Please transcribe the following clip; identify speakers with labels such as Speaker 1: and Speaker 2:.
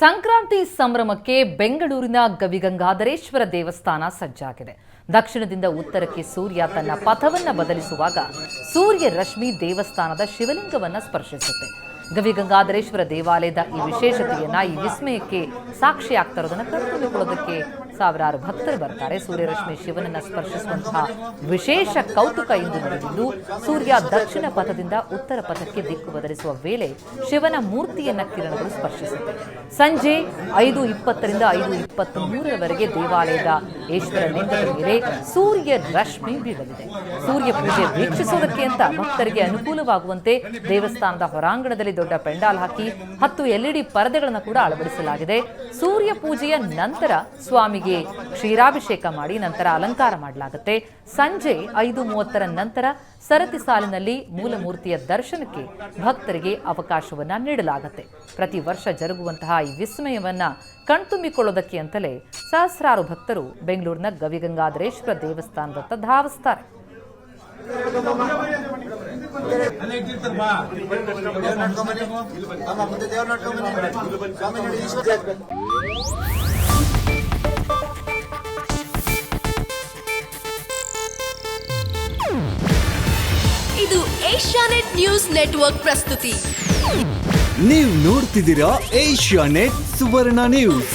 Speaker 1: ಸಂಕ್ರಾಂತಿ ಸಂಭ್ರಮಕ್ಕೆ ಬೆಂಗಳೂರಿನ ಗವಿಗಂಗಾಧರೇಶ್ವರ ದೇವಸ್ಥಾನ ಸಜ್ಜಾಗಿದೆ. ದಕ್ಷಿಣದಿಂದ ಉತ್ತರಕ್ಕೆ ಸೂರ್ಯ ತನ್ನ ಪಥವನ್ನು ಬದಲಿಸುವಾಗ ಸೂರ್ಯ ರಶ್ಮಿ ದೇವಸ್ಥಾನದ ಶಿವಲಿಂಗವನ್ನು ಸ್ಪರ್ಶಿಸುತ್ತೆ. ಗವಿಗಂಗಾಧರೇಶ್ವರ ದೇವಾಲಯದ ಈ ವಿಶೇಷತೆಯನ್ನ, ಈ ವಿಸ್ಮಯಕ್ಕೆ ಸಾಕ್ಷಿಯಾಗ್ತಾ ಇರೋದನ್ನು ಕಣ್ತುಂಬಿಕೊಳ್ಳೋದಕ್ಕೆ ಸಾವಿರಾರು ಭಕ್ತರು ಬರ್ತಾರೆ. ಸೂರ್ಯರಶ್ಮಿ ಶಿವನನ್ನ ಸ್ಪರ್ಶಿಸುವಂತಹ ವಿಶೇಷ ಕೌತುಕ ಇಂದು ನಡೆದಿದ್ದು, ಸೂರ್ಯ ದಕ್ಷಿಣ ಪಥದಿಂದ ಉತ್ತರ ಪಥಕ್ಕೆ ದಿಕ್ಕು ಬದಲಿಸುವ ವೇಳೆ ಶಿವನ ಮೂರ್ತಿಯನ್ನ ಕಿರಣಗಳು ಸ್ಪರ್ಶಿಸುತ್ತೆ. ಸಂಜೆ 5:20ರಿಂದ 5:23ರವರೆಗೆ ದೇವಾಲಯದ ಈಶ್ವರ ಲಿಂಗದ ಮೇಲೆ ಸೂರ್ಯ ರಶ್ಮಿ ಬೀಳಲಿದೆ. ಸೂರ್ಯ ಪೂಜೆ ವೀಕ್ಷಿಸೋದಕ್ಕೆ ಅಂತ ಭಕ್ತರಿಗೆ ಅನುಕೂಲವಾಗುವಂತೆ ದೇವಸ್ಥಾನದ ಹೊರಾಂಗಣದಲ್ಲಿ ದೊಡ್ಡ ಪೆಂಡಾಲ್ ಹಾಕಿ 10 LED ಪರದೆಗಳನ್ನು ಕೂಡ ಅಳವಡಿಸಲಾಗಿದೆ. ಸೂರ್ಯ ಪೂಜೆಯ ನಂತರ ಸ್ವಾಮಿಗೆ ಕ್ಷೀರಾಭಿಷೇಕ ಮಾಡಿ ನಂತರ ಅಲಂಕಾರ ಮಾಡಲಾಗುತ್ತೆ. ಸಂಜೆ 5:30ರ ನಂತರ ಸರತಿ ಸಾಲಿನಲ್ಲಿ ಮೂಲಮೂರ್ತಿಯ ದರ್ಶನಕ್ಕೆ ಭಕ್ತರಿಗೆ ಅವಕಾಶವನ್ನ ನೀಡಲಾಗುತ್ತೆ. ಪ್ರತಿ ವರ್ಷ ಜರುಗುವಂತಹ ಈ ವಿಸ್ಮಯವನ್ನ ಕಣ್ತುಂಬಿಕೊಳ್ಳೋದಕ್ಕೆ ಅಂತಲೇ ಸಹಸ್ರಾರು ಭಕ್ತರು ಬೆಂಗಳೂರಿನ ಗವಿಗಂಗಾಧರೇಶ್ವರ ದೇವಸ್ಥಾನದತ್ತ ಧಾವಿಸ್ತಾರೆ.
Speaker 2: ಇದು ಏಷ್ಯಾನೆಟ್ ನ್ಯೂಸ್ ನೆಟ್ವರ್ಕ್ ಪ್ರಸ್ತುತಿ.
Speaker 3: ನೀವು ನೋಡ್ತಿದ್ದೀರಾ ಏಷ್ಯಾನೆಟ್ ಸುವರ್ಣ ನ್ಯೂಸ್.